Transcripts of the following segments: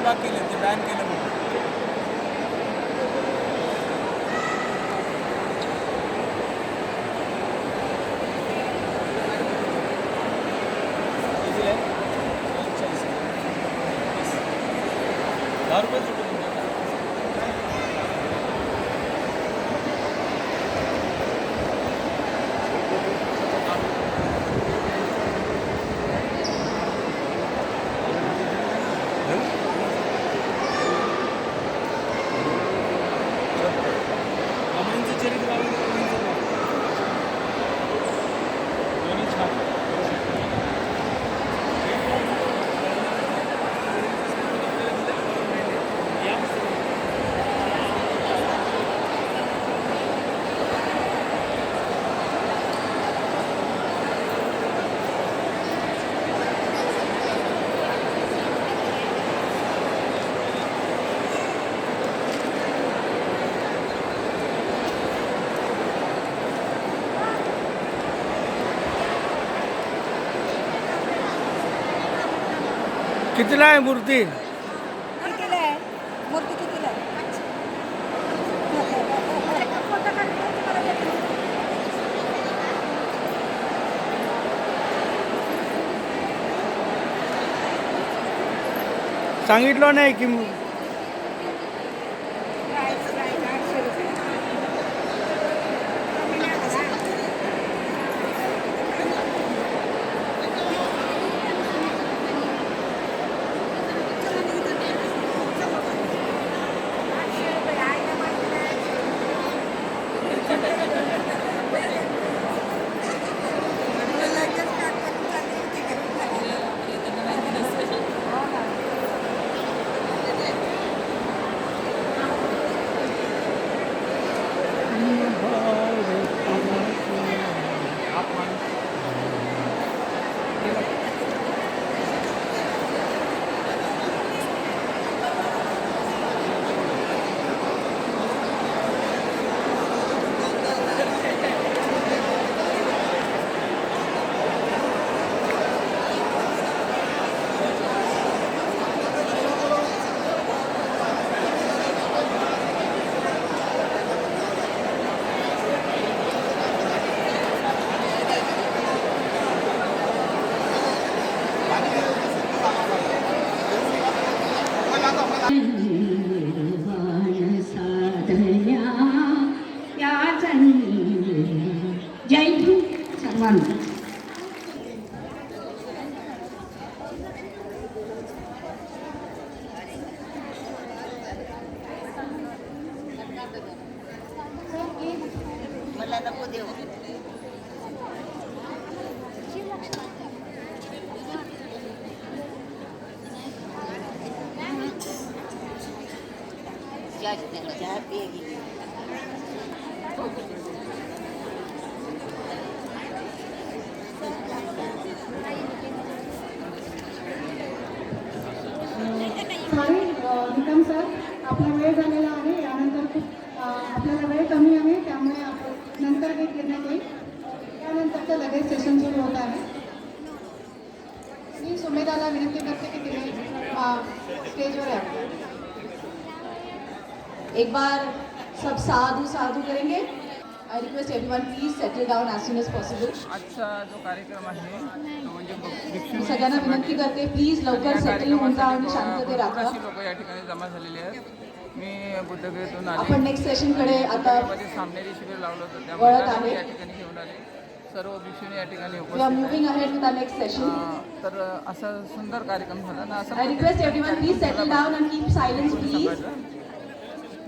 अलिबाग केले ते बॅन केलं म्हणून. किती आहे? 40. 10 रुपये सुटले तुमच्या. कमांचं चरित्र लावलं तर कमांचं लावलं. दोन्ही छान. कितीला आहे मूर्ती? कितीला आहे मूर्ती? कितीला आहे? सांगितलं नाही की प्राईस 800 रुपये. जय भीम सर्वांना. मला नको देऊ. चहा पिएगी. सॉरी विक्रम सर, आपला वेळ झालेला आहे. यानंतर खूप आपल्याला वेळ कमी आहे, त्यामुळे आपण नंतर गीत घेण्यात येईल. त्यानंतरचं लगेच सेशन सुरू होत आहे. मी सुमेधाला विनंती करते की तिने स्टेजवर यावं. एक बार सब साधु साधु करेंगे. I request everyone please settle down as soon as possible. आजचा जो कार्यक्रम आहे तो म्हणजे मी सगळ्यांना विनंती करते प्लीज लवकर सेटल होऊन जा आणि शांतते राखा. लोक या ठिकाणी जमा झालेले आहेत. मी बुद्धगयेतून आपण आले. नेक्स्ट सेशनकडे आता मध्ये सामनेरी शिबिर लावलं होतं वळत त्यामुळे आहे. या ठिकाणी घेऊन आले. सर्व भिक्षुणी या ठिकाणी वी आर उपस्थित moving ahead with our next session. आहेत. तर असा सुंदर कार्यक्रम झाला ना. I request everyone please settle down and keep silence please.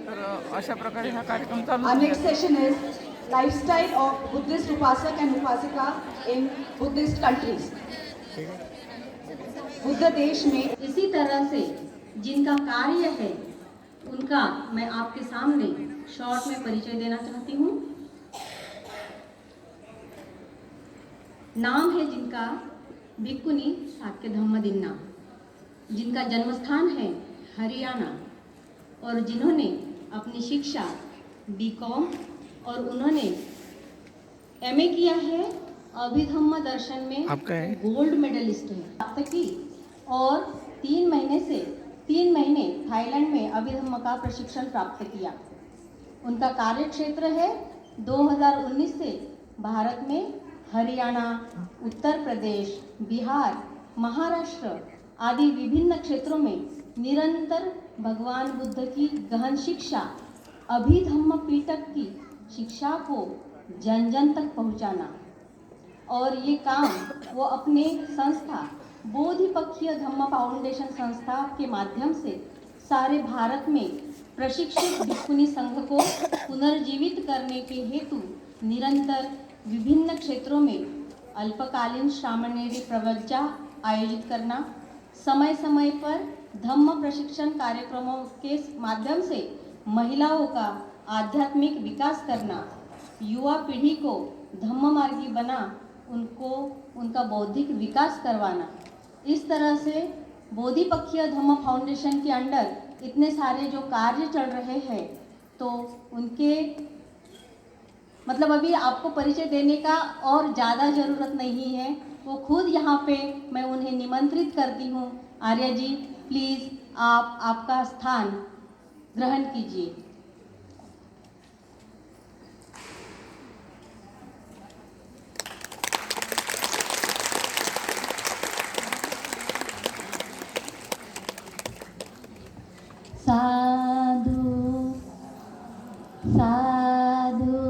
तर अशा प्रकारे हा कार्यक्रम चालू Our आहे. next session is lifestyle of Buddhist Upasak and Upasika in Buddhist countries. Buddha देश में इसी तरह से जिनका कार्य है उनका मैं आपके सामने शॉर्ट में परिचय देना चाहती हूँ. नाम है जिनका भिक्खुनी साक्य धम्मदिन्ना, जिनका जन्मस्थान है हरियाणा और जिन्होंने अपनी शिक्षा बीकॉम और उन्होंने एमए किया है. अभिधम्म दर्शन में आपका है? गोल्ड मेडलिस्ट है प्राप्त की और 3 महीने से 3 महीने थाईलैंड में अभिधम्म का प्रशिक्षण प्राप्त किया। उनका कार्य क्षेत्र है 2019 से भारत में हरियाणा, उत्तर प्रदेश, बिहार, महाराष्ट्र आदि विभिन्न क्षेत्रों में निरंतर भगवान बुद्ध की गहन शिक्षा, अभिधम्म पीठक की शिक्षा को जन जन तक पहुंचाना, और ये काम वो अपने संस्था बोधिपक्षीय धम्म फाउंडेशन संस्था के माध्यम से सारे भारत में प्रशिक्षित भिक्षुनी संघ को पुनर्जीवित करने के हेतु निरंतर विभिन्न क्षेत्रों में अल्पकालीन श्रामणेरी प्रवचन आयोजित करना, समय समय पर धम्म प्रशिक्षण कार्यक्रमों के माध्यम से महिलाओं का आध्यात्मिक विकास करना, युवा पीढ़ी को धम्म मार्गी बना उनको उनका बौद्धिक विकास करवाना। इस तरह से बोधिपक्षीय धम्म फाउंडेशन के अंडर इतने सारे जो कार्य चल रहे हैं, तो उनके मतलब अभी आपको परिचय देने का और ज़्यादा ज़रूरत नहीं है, वो खुद यहाँ पे मैं उन्हें निमंत्रित करती हूँ। आर्या जी, प्लीज़ आप आपका स्थान ग्रहण कीजिए। साधु साधु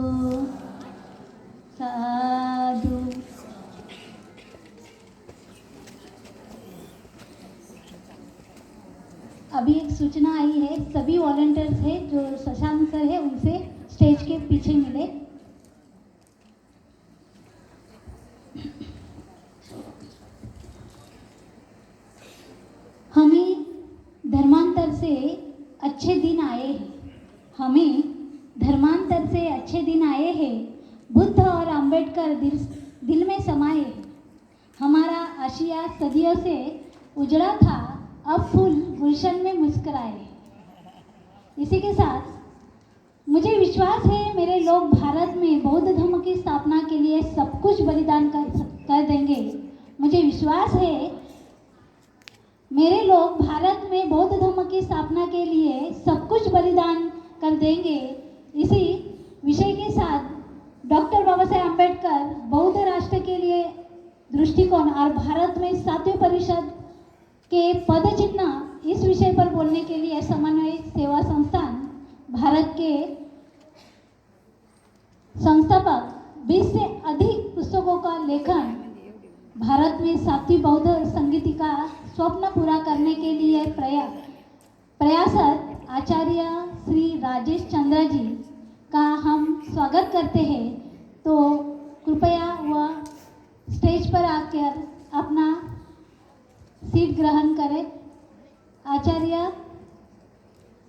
साधु। अभी एक सूचना आई है, सभी वॉलंटियर्स हैं जो शशांक सर है उनसे स्टेज के पीछे मिले। हमें धर्मांतर से अच्छे दिन आए हैं, हमें धर्मांतर से अच्छे दिन आए हैं। बुद्ध और अंबेडकर दिल में समाये हैं। हमारा आशिया सदियों से उजड़ा था, अब फूल गुलशन में मुस्कुराए। इसी के साथ मुझे विश्वास है मेरे लोग भारत में बौद्ध धर्म की स्थापना के लिए सब कुछ बलिदान कर देंगे। मुझे विश्वास है मेरे लोग भारत में बौद्ध धर्म की स्थापना के लिए सब कुछ बलिदान कर देंगे। इसी विषय के साथ डॉक्टर बाबा साहेब अम्बेडकर बौद्ध राष्ट्र के लिए दृष्टिकोण और भारत में 7वीं परिषद के पद चिन्ह, इस विषय पर बोलने के लिए समन्वय सेवा संस्थान भारत के संस्थापक 20 से अधिक पुस्तकों का लेखन भारत में 7वीं बौद्ध संगीति का स्वप्न पूरा करने के लिए प्रयासरत आचार्य श्री राजेश चंद्र जी का हम स्वागत करते हैं। तो कृपया वह स्टेज पर आकर अपना सीट ग्रहण करें। आचार्य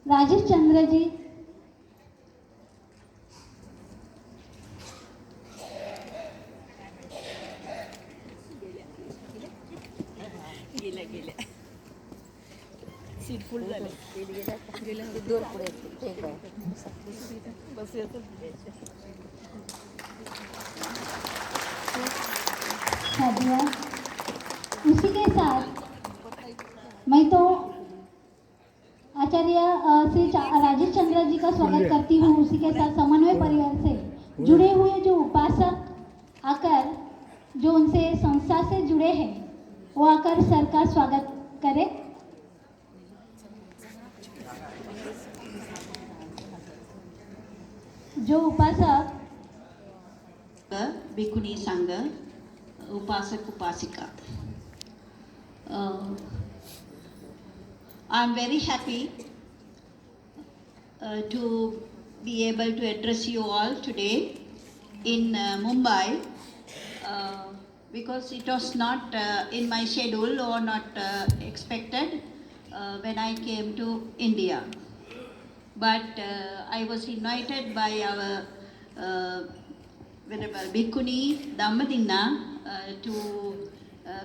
राजेश चंद्र जी। सीट फुल झाली गेले दोन पुढे ठीक आहे बस येतो। उसी के साथ मैं तो आचार्य श्री राजेश चंद्र जी का स्वागत करती हूँ। उसी के साथ समन्वय परिवार से जुड़े हुए जो उपासक आकर जो उनसे संस्था से जुड़े हैं वो आकर सर का स्वागत करें। जो उपासक भिक्खुनी संघ उपासक उपासिका, I am very happy to be able to address you all today in Mumbai because it was not in my schedule or not expected when I came to India. But I was invited by our Venerable Bhikkhuni Dhammadinna to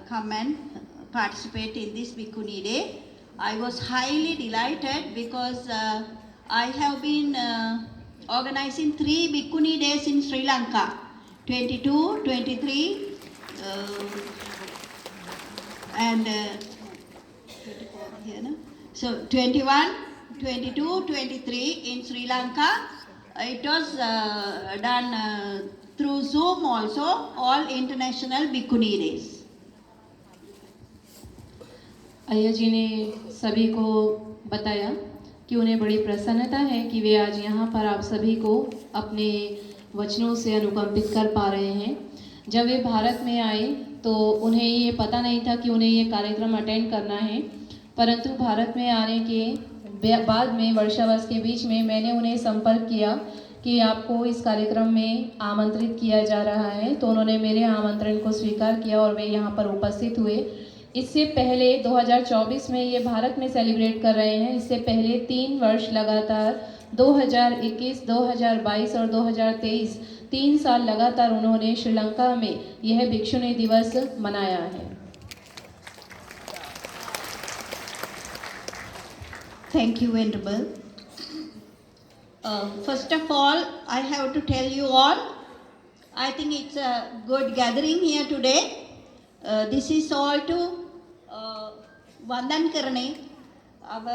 come and participate in this Bhikkhuni Day. I was highly delighted because I have been organizing 3 Bhikkhuni Days in Sri Lanka, 22, 23 and 24 here, no? So 21, 22, 23 in Sri Lanka. It was done through Zoom also, all international Bhikkhuni days. अय्या जी ने सभी को बताया कि उन्हें बड़ी प्रसन्नता है कि वे आज यहाँ पर आप सभी को अपने वचनों से अनुकंपित कर पा रहे हैं। जब वे भारत में आए तो उन्हें ये पता नहीं था कि उन्हें ये कार्यक्रम अटेंड करना है, परंतु भारत में आने के बाद में वर्षावास के बीच में मैंने उन्हें संपर्क किया कि आपको इस कार्यक्रम में आमंत्रित किया जा रहा है, तो उन्होंने मेरे आमंत्रण को स्वीकार किया और वे यहाँ पर उपस्थित हुए। इससे पहले 2024 में ये भारत में सेलिब्रेट कर रहे हैं। इससे पहले 3 वर्ष लगातार 2021, 2022 और 2023 3 साल लगातार उन्होंने श्रीलंका में यह भिक्षुणी दिवस मनाया है। Thank you, Venerable. First of all, I have to tell you all, I think it's a good gathering here today. This is all to वंदन करने अब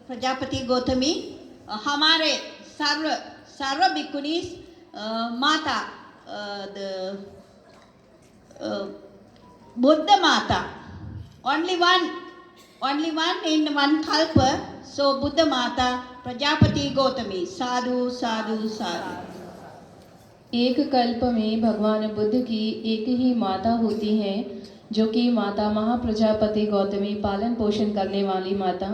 प्रजापति गौतमी हमारे सर्व भिक्षुणी माता बुद्ध माता only one in one kalpa, so Buddha Mata Prajapati Gautami साधु साधु साधु। एक कल्प में भगवान बुद्ध की एक ही माता होती है, जो कि माता महाप्रजापति गौतमी पालन पोषण करने वाली माता।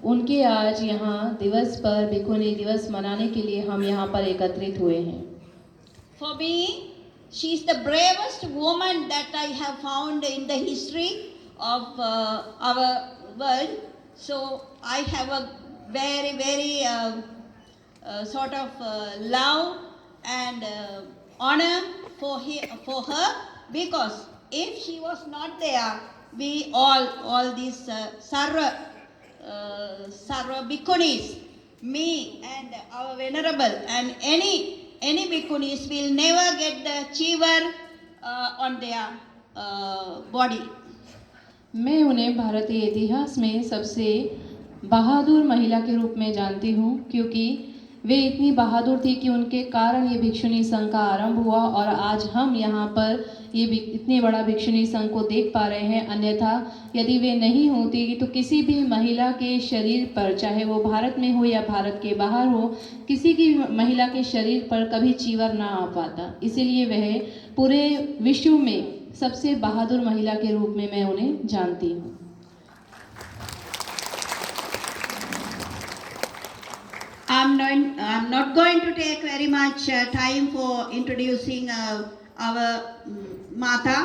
उनके आज यहाँ दिवस पर भिक्षुणी दिवस मनाने के लिए हम यहाँ पर एकत्रित हुए हैं। For me, she is the bravest woman that I have found in the history of our world. So I have a very sort of love and honor for her, because if she was not there, we all these sarva bhikkhunis, me and our venerable and any bhikkhunis will never get the cheever on their body. मैं उन्हें भारतीय इतिहास में सबसे बहादुर महिला के रूप में जानती हूँ, क्योंकि वे इतनी बहादुर थी कि उनके कारण ये भिक्षुणी संघ का आरंभ हुआ और आज हम यहाँ पर ये इतने बड़ा भिक्षुणी संघ को देख पा रहे हैं। अन्यथा यदि वे नहीं होती तो किसी भी महिला के शरीर पर, चाहे वो भारत में हो या भारत के बाहर हो, किसी की महिला के शरीर पर कभी चीवर ना आ पाता। इसीलिए वह पूरे विश्व में सबसे बहादुर महिला के रूप में मैं उन्हें जानती हूँ। I'm not going to take very much time for introducing our Mata,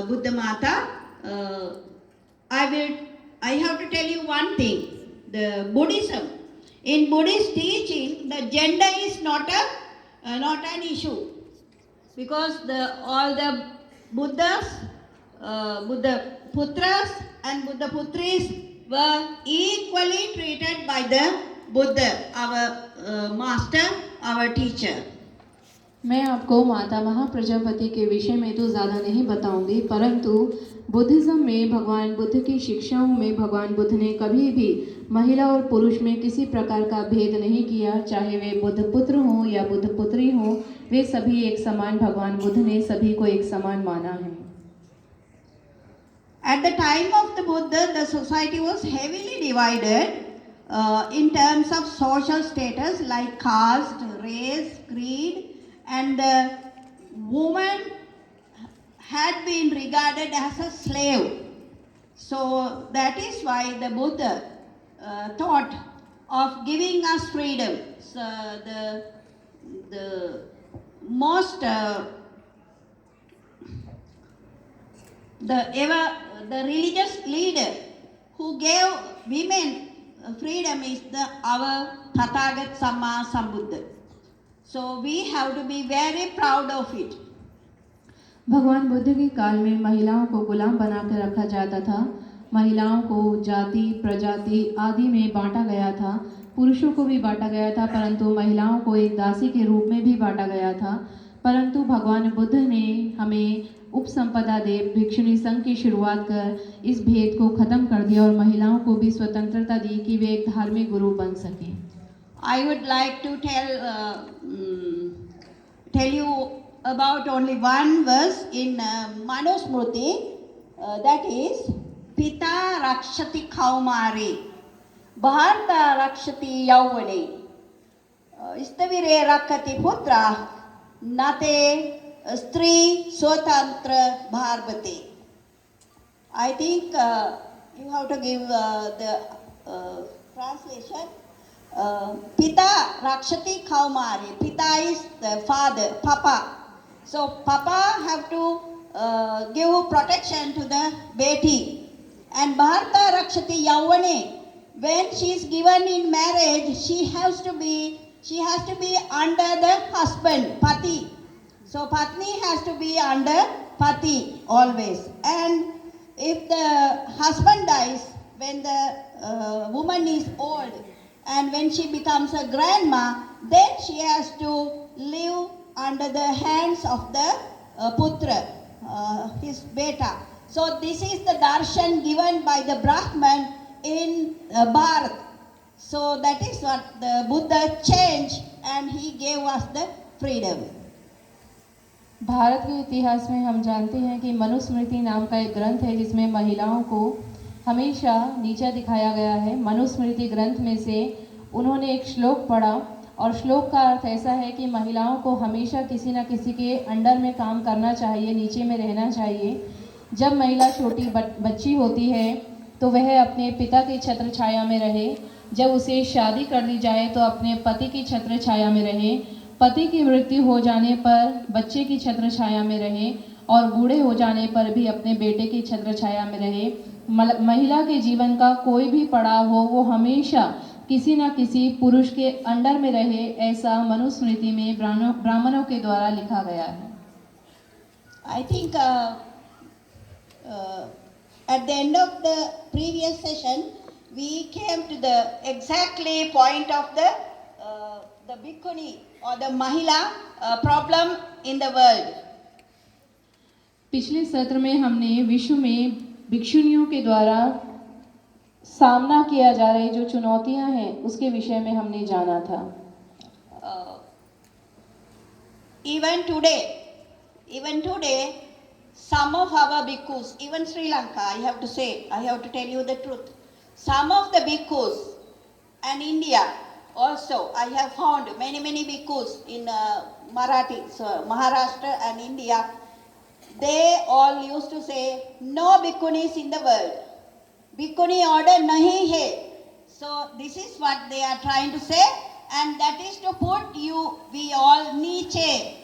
Buddha Mata. I have to tell you one thing. The Buddhism, in Buddhist teaching, the gender is not an issue, because all the Buddhas, Buddha Putras and Buddha Putris were equally treated by the Buddha, our master, our teacher. मैं आपको माता महाप्रजापति के विषय में तो ज़्यादा नहीं बताऊंगी, परंतु बुद्धिज़्म में भगवान बुद्ध की शिक्षाओं में भगवान बुद्ध ने कभी भी महिला और पुरुष में किसी प्रकार का भेद नहीं किया। चाहे वे बुद्ध पुत्र हों या बुद्ध पुत्री हों, वे सभी एक समान, भगवान बुद्ध ने सभी को एक समान माना है। At the time of the Buddha, the society was heavily divided in terms of social status like caste, race, creed, and the woman had been regarded as a slave. So that is why the Buddha thought of giving us freedom. So the most the religious leader who gave women freedom is our Tathagat Samma Sambuddha. So we have to be very proud of it. भगवान बुद्ध के काल में महिलाओं को गुलाम बना कर रखा जाता था। महिलाओं को जाति, प्रजाति आदि में बांटा गया था। पुरुषों को भी बांटा गया था, परंतु महिलाओं को एक दासी के रूप में भी बांटा गया था। परंतु भगवान बुद्ध ने हमें उपसंपदा देव भिक्षुणी संघ की शुरुआत कर इस भेद को ख़त्म कर दिया और महिलाओं को भी स्वतंत्रता दी कि वे एक धार्मिक गुरु बन सकें। I would like to tell you about only one verse in Manusmriti, that is Pita Rakshati Kaumari, Bharta Rakshati Yauvane, Istavire Rakati Putra, Nate Stri Swatantra Bharbate. I think you have to give the translation. Pita Rakshati Kaumari. Pita is the father, Papa. So Papa have to give protection to the Beti. And Bharta Rakshati Yauvane. When she is given in marriage, she has to be under the husband, Pati. So Patni has to be under Pati always. And if the husband dies, when the woman is old, and when she becomes a grandma, then she has to live under the hands of the putra, his beta. So this is the darshan given by the Brahman in Bharat. So that is what the Buddha changed, and he gave us the freedom. Bharat के इतिहास में हम जानते हैं कि मनुस्मृति नाम का एक ग्रंथ है जिसमें महिलाओं को हमेशा नीचा दिखाया गया है। मनुस्मृति ग्रंथ में से उन्होंने एक श्लोक पढ़ा और श्लोक का अर्थ ऐसा है कि महिलाओं को हमेशा किसी न किसी के अंडर में काम करना चाहिए, नीचे में रहना चाहिए। जब महिला छोटी बच्ची होती है तो वह अपने पिता की छत्र छाया में रहे, जब उसे शादी कर दी जाए तो अपने पति की छत्र छाया में रहे, पति की मृत्यु हो जाने पर बच्चे की छत्र छाया में रहे और बूढ़े हो जाने पर भी अपने बेटे की छत्र छाया में रहे। महिला के जीवन का कोई भी पड़ाव हो वो हमेशा किसी न किसी पुरुष के अंडर में रहे, ऐसा मनुस्मृति में ब्राह्मणों के द्वारा लिखा गया है। I think at the end of the previous session, we came to the exactly point of the bhikkhuni or the mahila problem in the world. पिछले सत्र में हमने विश्व में भिक्षुणियों के द्वारा सामना किया जा रही जो चुनौतियां हैं उसके विषय में हमने जाना था। Even today, some of our bhikkhus, even Sri Lanka, I have to tell you the truth. Some of the bhikkhus and India also, I have found many bhikkhus in Marathi, so Maharashtra and India. They all used to say, no bhikkhunis in the world. Bhikkhuni order nahi hai. So this is what they are trying to say, and that is to put we all niche.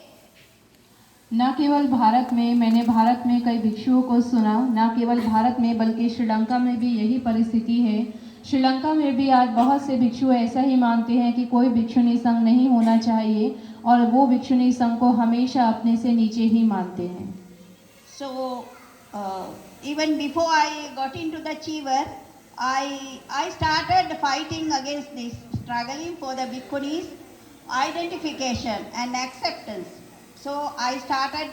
न केवल भारत में, मैंने भारत में कई भिक्षुओं को सुना, न केवल भारत में बल्कि श्रीलंका में भी यही परिस्थिति है। श्रीलंका में भी आज बहुत से भिक्षु ऐसा ही मानते हैं कि कोई भिक्षुणी संघ नहीं होना चाहिए और वो भिक्षुणी संघ को हमेशा अपने से नीचे ही मानते हैं। So even before I got into the Cheever, I started fighting against this, struggling for the bhikkhunis identification and acceptance. So I started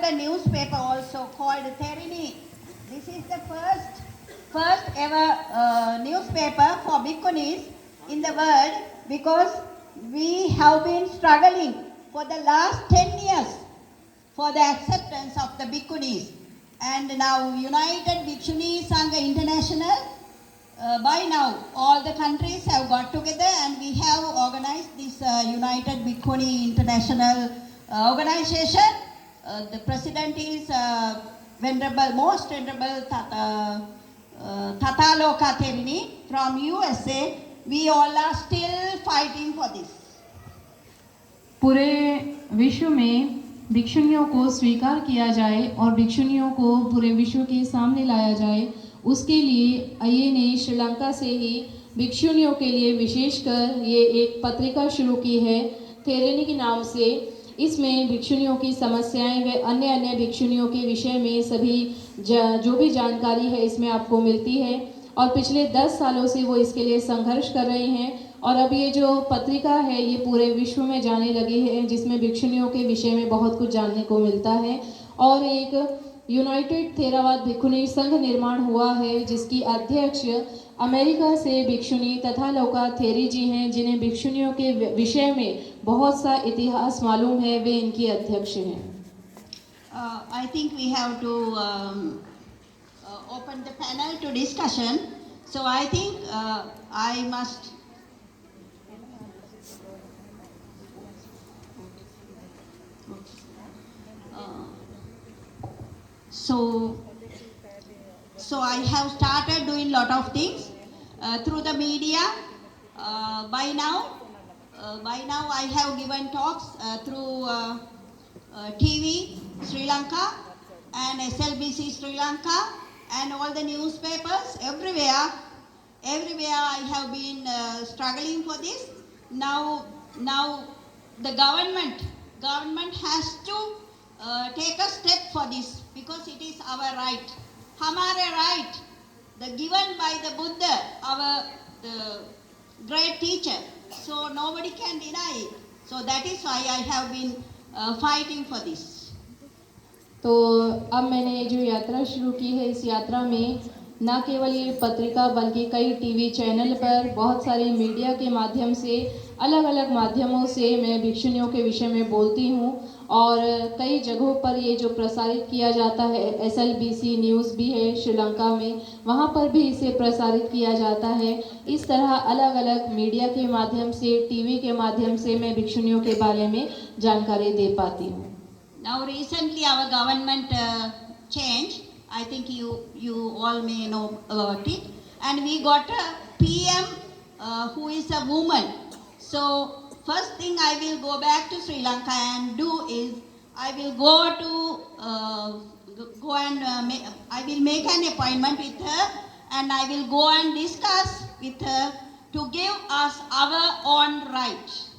a newspaper also called Therini. This is the first ever newspaper for bhikkhunis in the world, because we have been struggling for the last 10 years for the acceptance of the bhikkhunis. And now United Bhikshuni Sangha International, by now all the countries have got together and we have organized this United Bhikshuni International organization. The president is Most Venerable Tataloka Therini from USA. We all are still fighting for this. पूरे विश्व में भिक्षुणियों को स्वीकार किया जाए और भिक्षुणियों को पूरे विश्व के सामने लाया जाए, उसके लिए आईए ने श्रीलंका से ही भिक्षुणियों के लिए विशेषकर ये एक पत्रिका शुरू की है थेरेनी के नाम से। इसमें भिक्षुणियों की समस्याएं व अन्य भिक्षुणियों के विषय में सभी जो भी जानकारी है इसमें आपको मिलती है और पिछले 10 सालों से वो इसके लिए संघर्ष कर रहे हैं और अब ये जो पत्रिका है ये पूरे विश्व में जाने लगी है, जिसमें भिक्षुनियों के विषय में बहुत कुछ जानने को मिलता है। और एक यूनाइटेड थेरावाद भिक्षुनी संघ निर्माण हुआ है, जिसकी अध्यक्ष अमेरिका से भिक्षुनी तथा लौका थेरी जी हैं, जिन्हें भिक्षुनियों के विषय में बहुत सा इतिहास मालूम है, वे इनकी अध्यक्ष हैं। I think we have to open the panel to discussion. So I think I must. So I have started doing lot of things through the media. By now I have given talks through TV Sri Lanka and SLBC Sri Lanka and all the newspapers everywhere. I have been struggling for this. Now the government has to take a step for this, because it is our right. Hamare right, the given by the Buddha, the great teacher. So nobody can deny it. So that is why I have been fighting for this. तो अब मैंने जो यात्रा शुरू की है, इस यात्रा में न केवल ये पत्रिका बल्कि कई टीवी चैनल पर, बहुत सारे मीडिया के माध्यम से, अलग अलग माध्यमों से मैं भिक्षुनियों के विषय में बोलती हूँ। और कई जगहों पर ये जो प्रसारित किया जाता है, SLBC न्यूज़ भी है श्रीलंका में, वहाँ पर भी इसे प्रसारित किया जाता है। इस तरह अलग अलग मीडिया के माध्यम से, टीवी के माध्यम से मैं भिक्षुनियों के बारे में जानकारी दे पाती हूँ। Now recently our government changed. I think you all may know about it. And we got a PM who is a woman. So first thing I will go back to Sri Lanka and do is I will I will make an appointment with her and I will go and discuss with her to give us our own rights.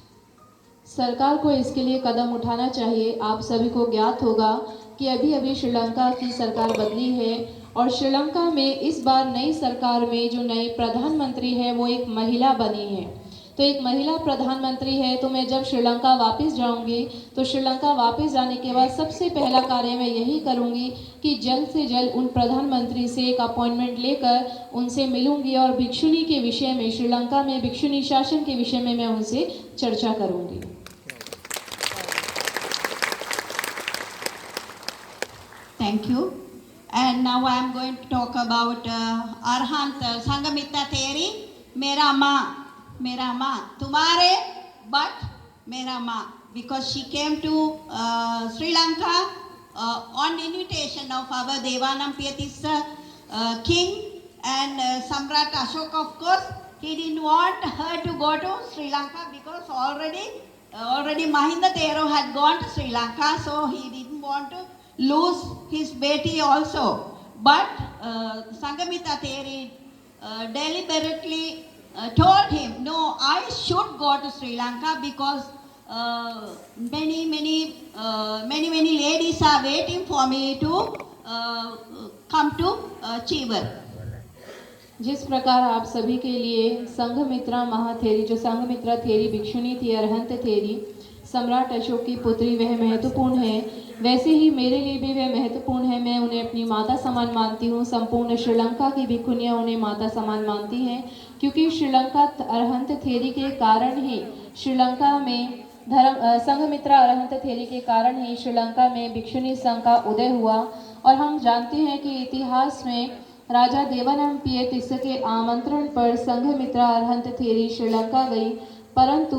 सरकार को इसके लिए कदम उठाना चाहिए। आप सभी को ज्ञात होगा कि अभी श्रीलंका की सरकार बदली है और श्रीलंका में इस बार नई सरकार में जो नई प्रधानमंत्री है वो एक महिला बनी है। तो एक महिला प्रधानमंत्री है, तो मैं जब श्रीलंका वापस जाऊंगी तो श्रीलंका वापस जाने के बाद सबसे पहला कार्य मैं यही करूंगी कि जल्द से जल्द उन प्रधानमंत्री से एक अपॉइंटमेंट लेकर उनसे मिलूंगी और भिक्षुनी के विषय में, श्रीलंका में भिक्षुनी शासन के विषय में मैं उनसे चर्चा करूंगी। Thank you. And now I am going to talk about Arhant Sanghamitra theory. Mera maa, tumhare but mera maa, because she came to Sri Lanka on invitation of our Devanampiyatis king and Samrat Ashok. Of course, he didn't want her to go to Sri Lanka because already Mahinda Thero had gone to Sri Lanka, so he didn't want to lose his Beti also. But Sanghamitra Theri deliberately told him, no, I should go to Sri Lanka because many ladies are waiting for me to come to Chivar. जिस प्रकार आप सभी के लिए संघमित्रा महाथेरी, जो Sanghamitra theory भिक्षुनी थी, Arhant theory, सम्राट अशोक की पुत्री, वह महत्वपूर्ण है, वैसे ही मेरे लिए भी वह महत्वपूर्ण है। मैं उन्हें अपनी माता समान मानती हूँ। संपूर्ण श्रीलंका की भिक्षुनियाँ उन्हें माता समान मानती हैं, क्योंकि श्रीलंका अरहंत थेरी के कारण ही श्रीलंका में संघमित्रा अरहंत थेरी के कारण ही श्रीलंका में भिक्षुनी संघ का उदय हुआ। और हम जानते हैं कि इतिहास में राजा देवानंपियतिस के आमंत्रण पर संघमित्रा अरहंत थेरी श्रीलंका गई, परंतु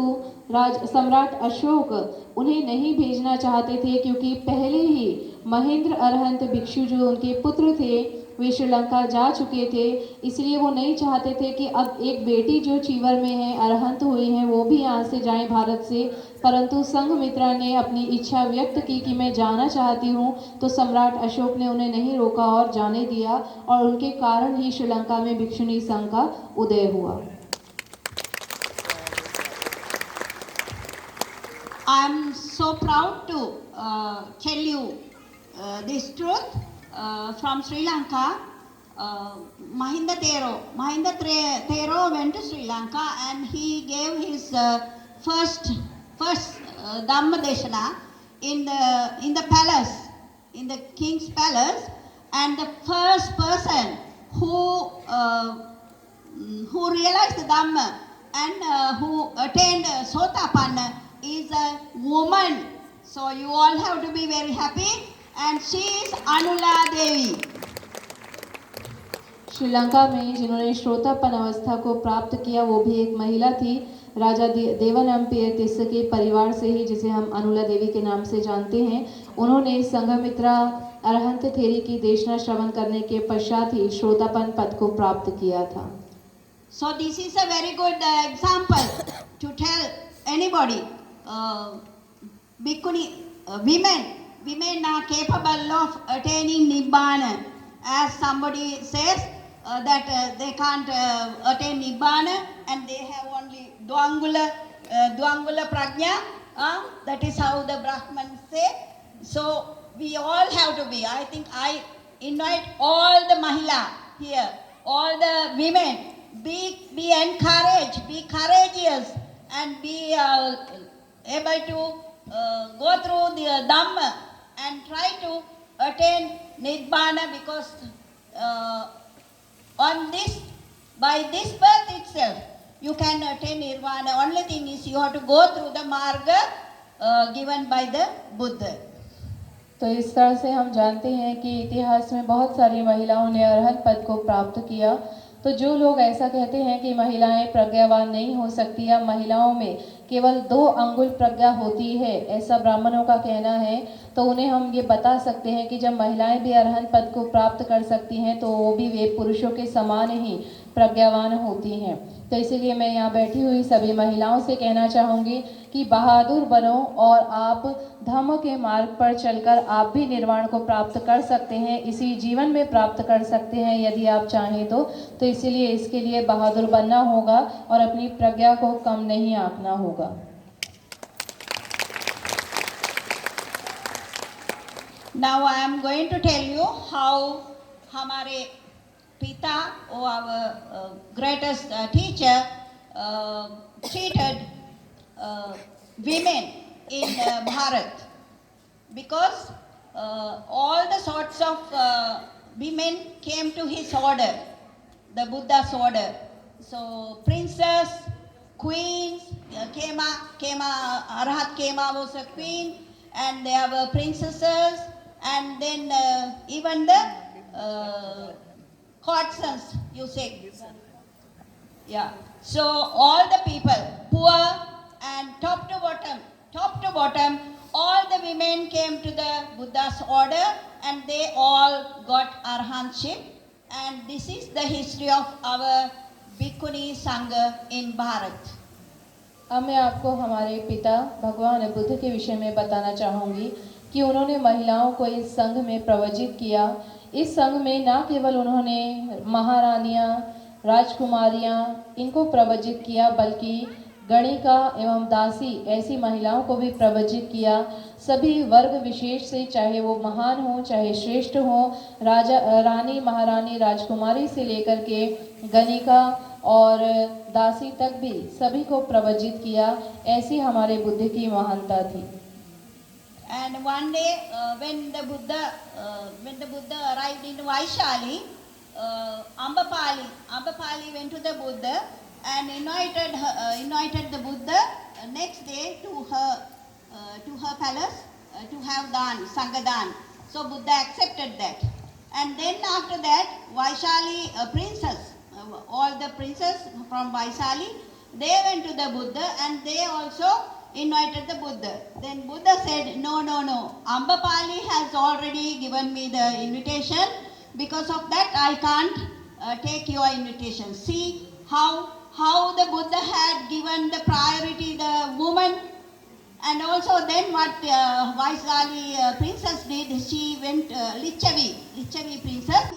सम्राट अशोक उन्हें नहीं भेजना चाहते थे, क्योंकि पहले ही महेंद्र अरहंत भिक्षु जो उनके पुत्र थे वे श्रीलंका जा चुके थे। इसलिए वो नहीं चाहते थे कि अब एक बेटी जो चीवर में है, अरहंत हुई हैं, वो भी यहाँ से जाएं भारत से। परंतु संघमित्रा ने अपनी इच्छा व्यक्त की कि मैं जाना चाहती हूँ, तो सम्राट अशोक ने उन्हें नहीं रोका और जाने दिया, और उनके कारण ही श्रीलंका में भिक्षुनी संघ का उदय हुआ। I'm so proud to tell you this truth from Sri Lanka. Mahinda Thero. Thero went to Sri Lanka and he gave his first Dhamma Deshana in the palace, in the king's palace, and the first person who realized the Dhamma and who attained Sotapanna is a woman. So you all have to be very happy, and she is Anula Devi. Sri Lanka में जिन्होंने श्रोतापन अवस्था को प्राप्त किया वो भी एक महिला थी। राजा देवनम्पिय तिस्स के परिवार से ही, जिसे हम अनुला देवी के नाम से जानते हैं। उन्होंने संघमित्रा अरहंत थेरी की देशना श्रवण करने के पश्चात ही श्रोतापन पद को प्राप्त किया था। So this is a very good example to tell anybody. Bhikkhuni, women are capable of attaining Nibbana. As somebody says that they can't attain Nibbana and they have only Dvangula Prajna. That is how the Brahmins say. So we all have to be. I think I invite all the Mahila here, all the women, be encouraged, be courageous, and be able to go through the Dhamma and try to attain Nibbana, because by this birth itself you can attain Nirvana. Only thing is you have to go through the marga given by the Buddha. तो इस तरह से हम जानते हैं कि इतिहास में बहुत सारी महिलाओं ने अरहत पद को प्राप्त किया। तो जो लोग ऐसा कहते हैं कि महिलाएं प्रज्ञावान नहीं हो सकती या महिलाओं में केवल 2 अंगुल प्रज्ञा होती है, ऐसा ब्राह्मणों का कहना है, तो उन्हें हम ये बता सकते हैं कि जब महिलाएं भी अरहत पद को प्राप्त कर सकती हैं तो वो भी वे पुरुषों के समान ही प्रज्ञावान होती हैं। तो इसीलिए मैं यहाँ बैठी हुई सभी महिलाओं से कहना चाहूँगी कि बहादुर बनो और आप धम्म के मार्ग पर चलकर आप भी निर्वाण को प्राप्त कर सकते हैं, इसी जीवन में प्राप्त कर सकते हैं यदि आप चाहें तो इसीलिए इसके लिए बहादुर बनना होगा और अपनी प्रज्ञा को कम नहीं आंकना होगा। Now I am going to tell you how हमारे Pita, or our greatest teacher, treated women in Bharat, because all the sorts of women came to his order, the Buddha's order. So princess, queens, Arhat Kema was a queen, and there were princesses, and then even the courtesans, you say. Yeah. So all the people, poor and top to bottom, all the women came to the Buddha's order and they all got arahantship. And this is the history of our Bhikkhuni Sangha in Bharat. अब मैं आपको हमारे पिता भगवान बुद्ध के विषय में बताना चाहूँगी कि उन्होंने महिलाओं को इस संघ में प्रवचित किया। इस संघ में न केवल उन्होंने महारानियाँ, राजकुमारियाँ इनको प्रवचित किया, बल्कि गणिका एवं दासी ऐसी महिलाओं को भी प्रवचित किया। सभी वर्ग विशेष से, चाहे वो महान हो चाहे श्रेष्ठ हो, राजा, रानी, महारानी, राजकुमारी से लेकर के गणिका और दासी तक भी सभी को प्रवचित किया। ऐसी हमारे बुद्ध की महानता थी। And one day, when the Buddha arrived in Vaishali, Ambapali went to the Buddha and invited the Buddha next day to her palace to have dan, Sangadan. So Buddha accepted that. And then after that, Vaishali princess, all the princes from Vaishali, they went to the Buddha and they also invited the Buddha. Then Buddha said, no, Ambapali has already given me the invitation. Because of that, I can't take your invitation. See how the Buddha had given the priority the woman. And also then what Vaishali princess did, she went Lichavi princess.